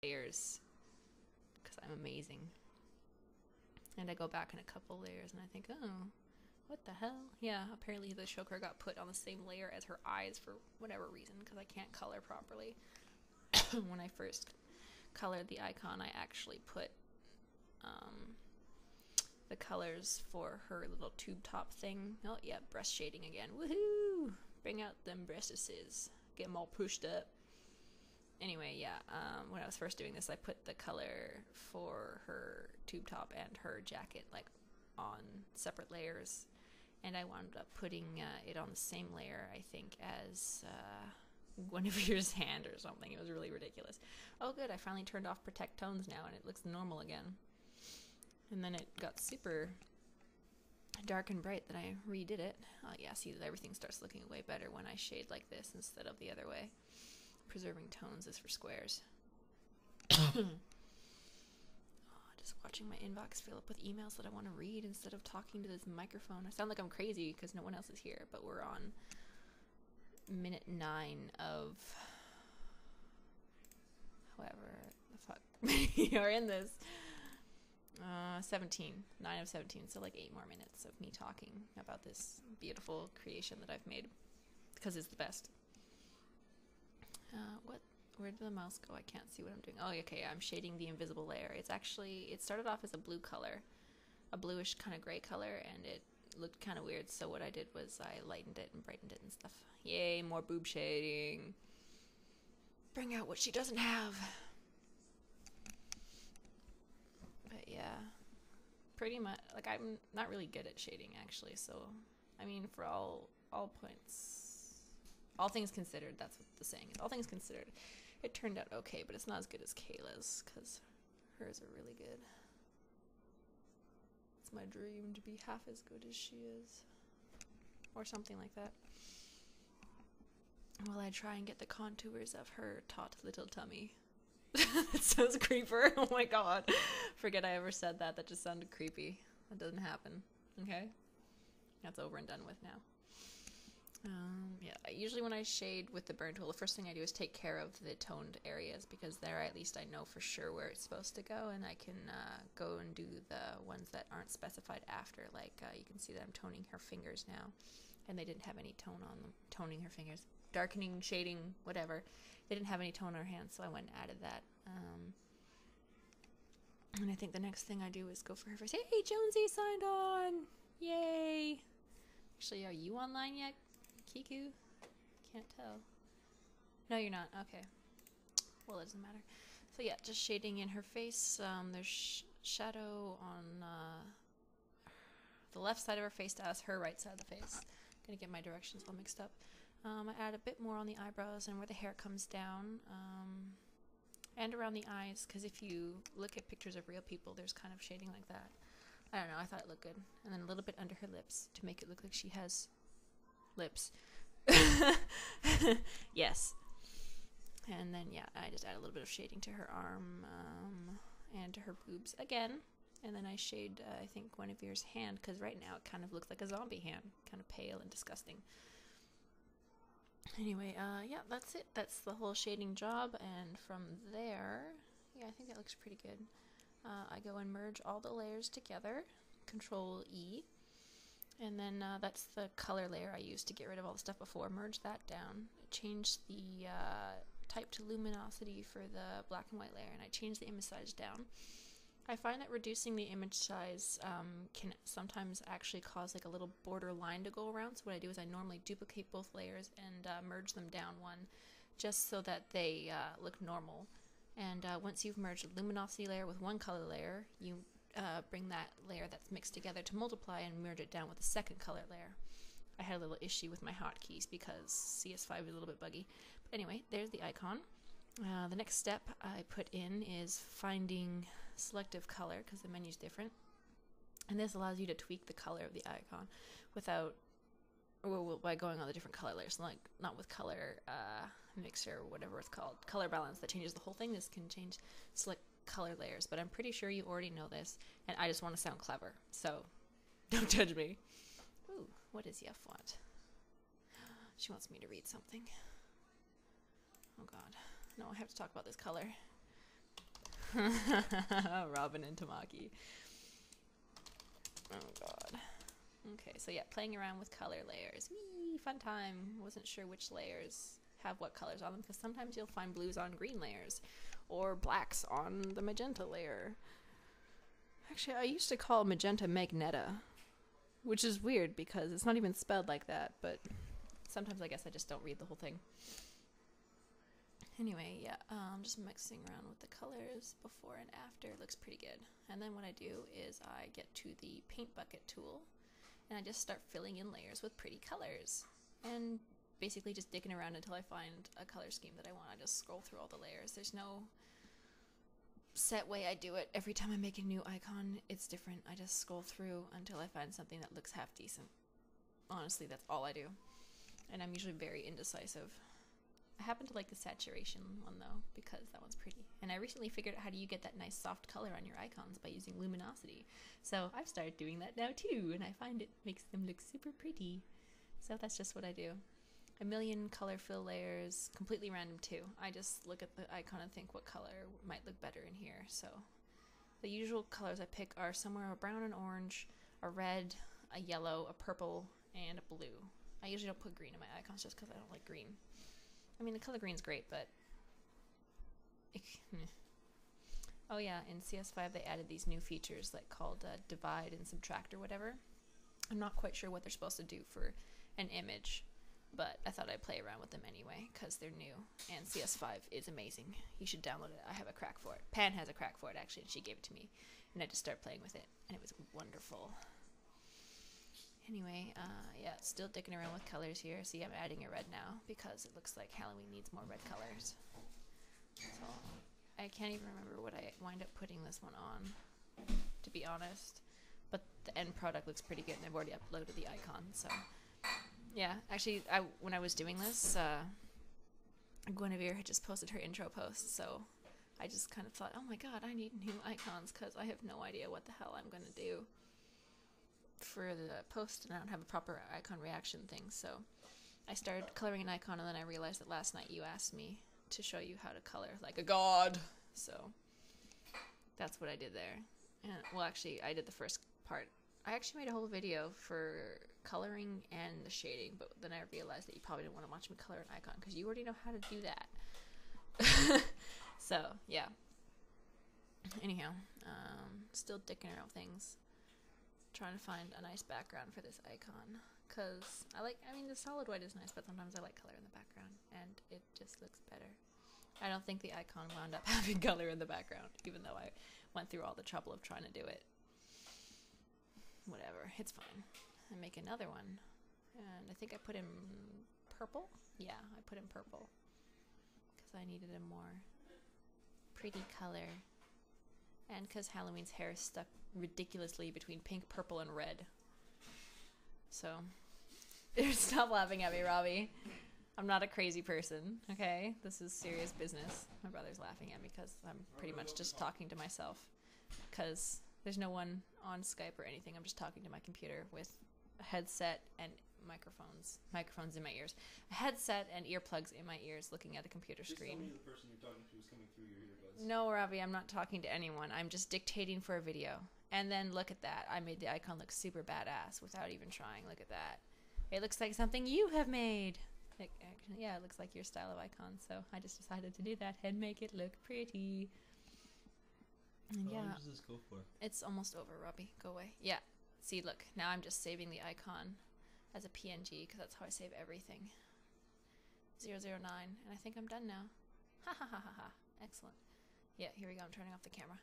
layers because I'm amazing. And I go back in a couple layers and I think, oh, what the hell? Yeah, apparently the choker got put on the same layer as her eyes for whatever reason, because I can't color properly. When I first colored the icon, I actually put the colors for her little tube top thing. Oh yeah, breast shading again. Woohoo! Bring out them breastises. Get them all pushed up. Anyway, yeah, when I was first doing this, I put the color for her tube top and her jacket like on separate layers, and I wound up putting it on the same layer, I think, as Guinevere's hand or something. It was really ridiculous. Oh good, I finally turned off protect tones now and it looks normal again. And then it got super dark and bright, then I redid it. Oh yeah, see, everything starts looking way better when I shade like this instead of the other way. Preserving tones is for squares. Oh, just watching my inbox fill up with emails that I want to read instead of talking to this microphone. I sound like I'm crazy because no one else is here, but we're on minute 9 of however the fuck we are in this. 17. 9 of 17, so like 8 more minutes of me talking about this beautiful creation that I've made because it's the best. Where did the mouse go? I can't see what I'm doing. Oh, okay, I'm shading the invisible layer. It's actually, it started off as a blue color, a bluish kind of gray color, and it looked kind of weird, so what I did was I lightened it and brightened it and stuff. Yay, more boob shading. Bring out what she doesn't have. But yeah, pretty much, like, I'm not really good at shading, actually, so, I mean, for all points, all things considered, that's what the saying is, all things considered, it turned out okay, but it's not as good as Kayla's, because hers are really good. It's my dream to be half as good as she is, or something like that. While I try and get the contours of her taut little tummy. It sounds creeper. Oh my god. Forget I ever said that. That just sounded creepy. That doesn't happen. Okay? That's over and done with now. Yeah, usually when I shade with the burn tool, the first thing I do is take care of the toned areas, because there at least I know for sure where it's supposed to go, and I can go and do the ones that aren't specified after. Like, you can see that I'm toning her fingers now, and they didn't have any tone on them. Toning her fingers. Darkening, shading, whatever. They didn't have any tone on her hands, so I went and added that. And I think the next thing I do is go for her face. Hey, Jonesy signed on! Yay! Actually, are you online yet, Kiku? Can't tell. No, you're not. Okay. Well, it doesn't matter. So yeah, just shading in her face. There's shadow on the left side of her face as her right side of the face. Gonna get my directions all mixed up. I add a bit more on the eyebrows and where the hair comes down, and around the eyes, because if you look at pictures of real people, there's kind of shading like that. I don't know, I thought it looked good. And then a little bit under her lips to make it look like she has lips. Yes. And then, yeah, I just add a little bit of shading to her arm, and to her boobs again. And then I shade, I think, Guinevere's hand, because right now it kind of looks like a zombie hand, kind of pale and disgusting. Anyway, yeah, that's it. That's the whole shading job, and from there, yeah, I think that looks pretty good. I go and merge all the layers together, Control E, and then that's the color layer I used to get rid of all the stuff before. Merge that down, change the type to luminosity for the black and white layer, and I change the image size down. I find that reducing the image size can sometimes actually cause like a little border line to go around. So what I do is I normally duplicate both layers and merge them down one, just so that they look normal. And once you've merged the luminosity layer with one color layer, you bring that layer that's mixed together to multiply and merge it down with the second color layer. I had a little issue with my hotkeys because CS5 is a little bit buggy. But anyway, there's the icon. The next step I put in is finding selective color, because the menu's different, and this allows you to tweak the color of the icon without, well, by going on the different color layers, like not with color mixer or whatever it's called, color balance that changes the whole thing. This can change select color layers, but I'm pretty sure you already know this, and I just want to sound clever, so don't judge me. Ooh, what does Yef want? She wants me to read something. Oh god, no, I have to talk about this color. Robin and Tamaki. Oh god. Okay, so yeah, playing around with color layers. Whee, fun time. Wasn't sure which layers have what colors on them, because sometimes you'll find blues on green layers, or blacks on the magenta layer. Actually, I used to call magenta Magneta, which is weird because it's not even spelled like that, but sometimes I guess I just don't read the whole thing. Anyway, yeah, I'm just mixing around with the colors before and after. It looks pretty good. And then what I do is I get to the paint bucket tool, and I just start filling in layers with pretty colors. And basically just digging around until I find a color scheme that I want. I just scroll through all the layers. There's no set way I do it. Every time I make a new icon, it's different. I just scroll through until I find something that looks half decent. Honestly, that's all I do. And I'm usually very indecisive. I happen to like the saturation one though, because that one's pretty. And I recently figured out how do you get that nice soft color on your icons by using luminosity. So I've started doing that now too, and I find it makes them look super pretty. So that's just what I do. A million color fill layers, completely random too. I just look at the icon and think what color might look better in here. So the usual colors I pick are somewhere a brown and orange, a red, a yellow, a purple, and a blue. I usually don't put green in my icons just because I don't like green. I mean, the color green's great, but... Oh yeah, in CS5 they added these new features like called divide and subtract or whatever. I'm not quite sure what they're supposed to do for an image, but I thought I'd play around with them anyway because they're new, and CS5 is amazing. You should download it. I have a crack for it. Pan has a crack for it actually, and she gave it to me, and I just started playing with it, and it was wonderful. Anyway, yeah, still dicking around with colors here. See, I'm adding a red now because it looks like Halloween needs more red colors. So, I can't even remember what I wind up putting this one on, to be honest. But the end product looks pretty good, and I've already uploaded the icon, so... Yeah, actually, when I was doing this, Guinevere had just posted her intro post, so I just kind of thought, oh my god, I need new icons, because I have no idea what the hell I'm going to do for the post, and I don't have a proper icon reaction thing, so I started coloring an icon, and then I realized that last night you asked me to show you how to color like a god, so that's what I did there. And, well, actually, I did the first part. I actually made a whole video for coloring and the shading, but then I realized that you probably didn't want to watch me color an icon, because you already know how to do that. So, yeah. Anyhow, still dicking around with things. Trying to find a nice background for this icon, because I mean the solid white is nice, but sometimes I like color in the background and it just looks better. I don't think the icon wound up having color in the background, even though I went through all the trouble of trying to do it. Whatever, it's fine. I make another one, and I think I put in purple. Yeah, I put in purple because I needed a more pretty color. And because Halloween's hair is stuck ridiculously between pink, purple, and red. So, stop laughing at me, Robbie. I'm not a crazy person, okay? This is serious business. My brother's laughing at me because I'm pretty much just talking to myself. Because there's no one on Skype or anything. I'm just talking to my computer with a headset and microphones in my ears, a headset and earplugs in my ears, looking at a computer screen. Just tell me the person you're talking to is coming through your earbuds. No, Robbie, I'm not talking to anyone. I'm just dictating for a video. And then look at that. I made the icon look super badass without even trying. Look at that. It looks like something you have made. Actually, yeah, it looks like your style of icon. So I just decided to do that and make it look pretty. And How yeah, long does this go for? it's almost over, Robbie. Go away. Yeah. See, look. Now I'm just saving the icon as a PNG because that's how I save everything. 009. And I think I'm done now. Ha ha ha ha ha. Excellent. Yeah, here we go. I'm turning off the camera.